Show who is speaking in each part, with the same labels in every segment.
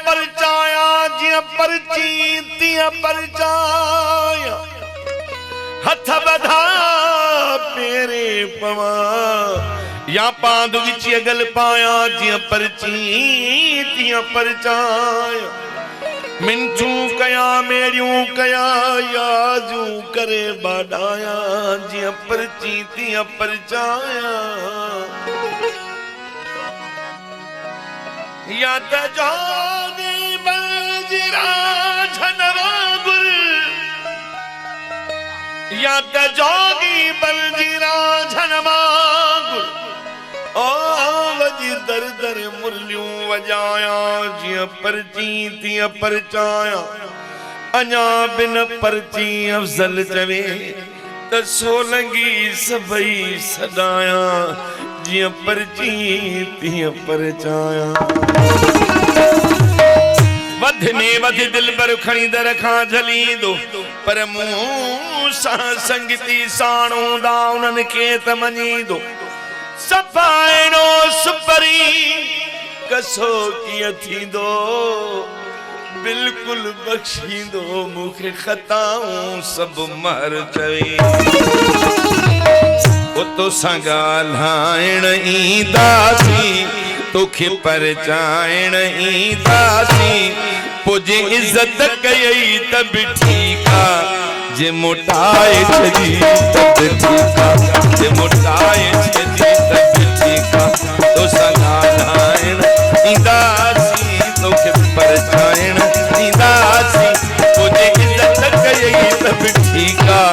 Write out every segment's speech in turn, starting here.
Speaker 1: परचाया जिया परची तिया परचाया हथ बधा पेरे पवा या पांद विच अगल पाया जिया परची तिया परचाया मिंचू कया मेरियूं कया याजू करे बाडाया जिया परची तिया परचाया या त जोगी बलजीरा झनवा गुल या त जोगी बलजीरा झनवा गुल ओ वजी दर दर मुरलियूं वजाया जिया परची तिया परचाया अञा बिन परची अफजल चवे त सोलंगी सभई सदाया जिया परची तिया परचाया वधने वध दिल पर खणी दर खां झली दो पर मुंह सां संगती साणो दा उन्हनि खे त मञी दो सफ़ाइणो सुपरी कसो कीअं थींदो बिल्कुल बख्शींदो मूंखे खताऊं सभु महर चवे तो संगालायण ईंदासी तोखे परचायण ईंदासी पुजे इज्जत कयई तब ठीक आ जे मोटाए छजी तब ठीक आ जे मोटाए छजी तब ठीक आ तो संगालायण ईंदासी तोखे परचायण ईंदासी पुजे इज्जत कयई तब ठीक आ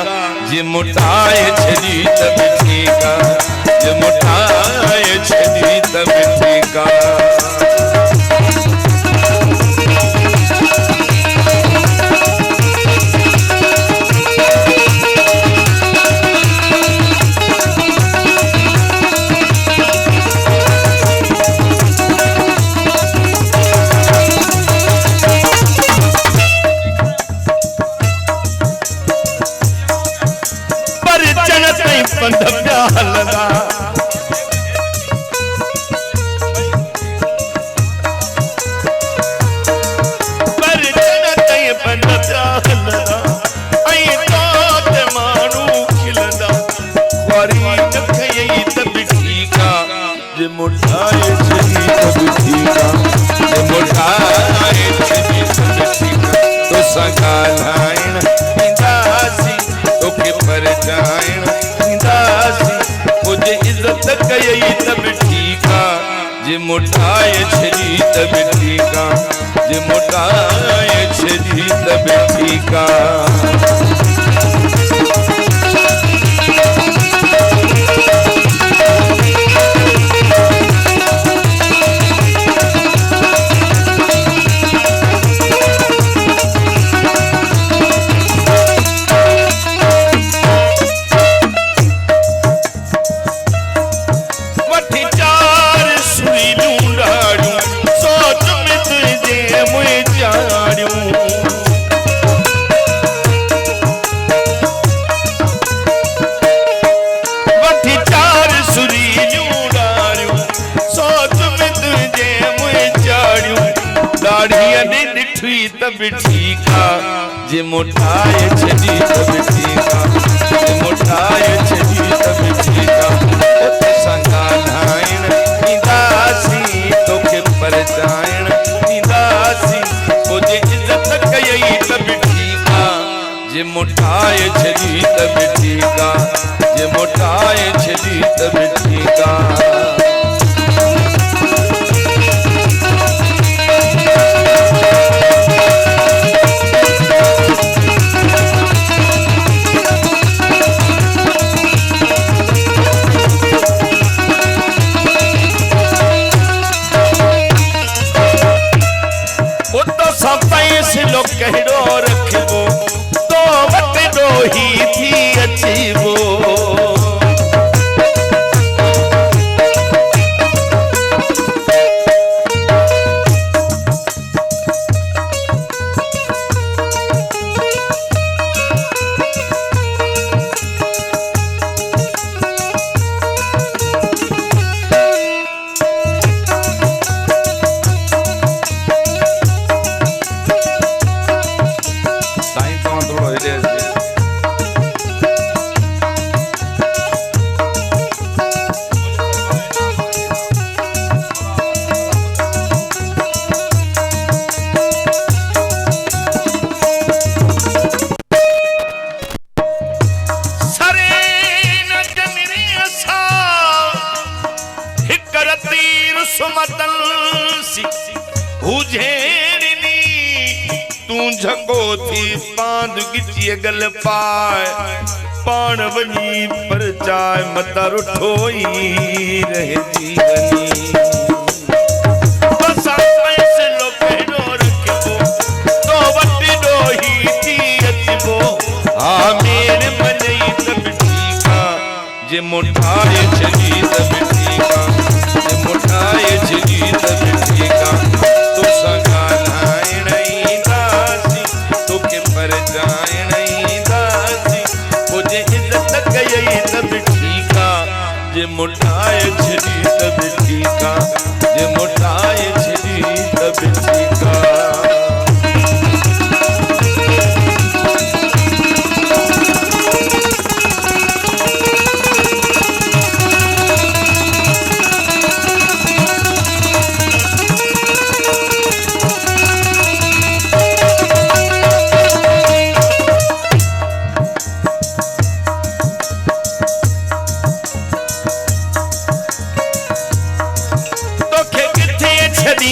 Speaker 1: जे मोटाए छजी तब ठीक आ जे मोटाए छजी तब ठीक आ पंध प्यालदा पर जनतई पंध प्यालदा आई तोत मानू खिलदा वारी नखई तब ठीक आ जे मोटाए छजी तब ठीक आ जे मोटाए छजी तब ठीक आ तो संगालायण ईंदासी तोखे परचायण मुझे इज्जत कयई तब ठीक आ जे मोटाए छजी तब ठीक आ जे मोटाए छजी तब ठीक आ तब ठीक आ जे मोटाए छजी तब ठीक आ जे मोटाए छजी तब ठीक आ तो संगालायण ईंदासी तोखे परचायण ईंदासी मुझे इज्जत कयई तब ठीक आ जे मोटाए छजी तब ठीक आ जे मोटाए छजी तब ठीक आ कहड़ो रखबो तो वट डोही थी अचीबो सुमतल सी हुजेरनी तू झको थी पांद गिचिए गल पाए पाण वनी पर चाय मता रुठोई रहे जीवनी बसा फैसलो पेड़ो रखबो तो वटी डोही थी अचबो आ मेरे मनई तब ठीका जे मोठाए छजी तब ठीका जे मोठाए छजी तब ठीका तो संगालाए नहीं दासी तो के पर जाए नहीं दासी मुझे इज्जत गई तब ठीका जे मोटाए छड़ी तब ठीका जे मोटाए छड़ी तब ठीका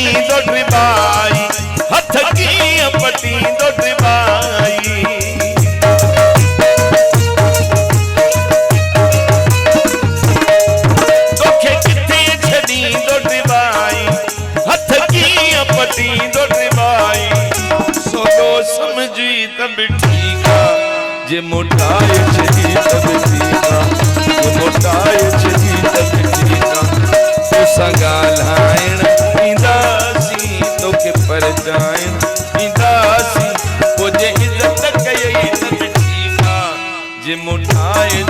Speaker 1: बाई हथ की पटी दोटरी बाई तोखे किथे छड़ी दोटरी बाई हथ की पटी दोटरी बाई सोलो समझी तब ठीका जे मोटाए छड़ी तब ठीका जे मोटाए छड़ी तब ठीका तो संगालायण तो के पर जाए दासी मुझे इज्जत गई तब ठीका जे मुठाए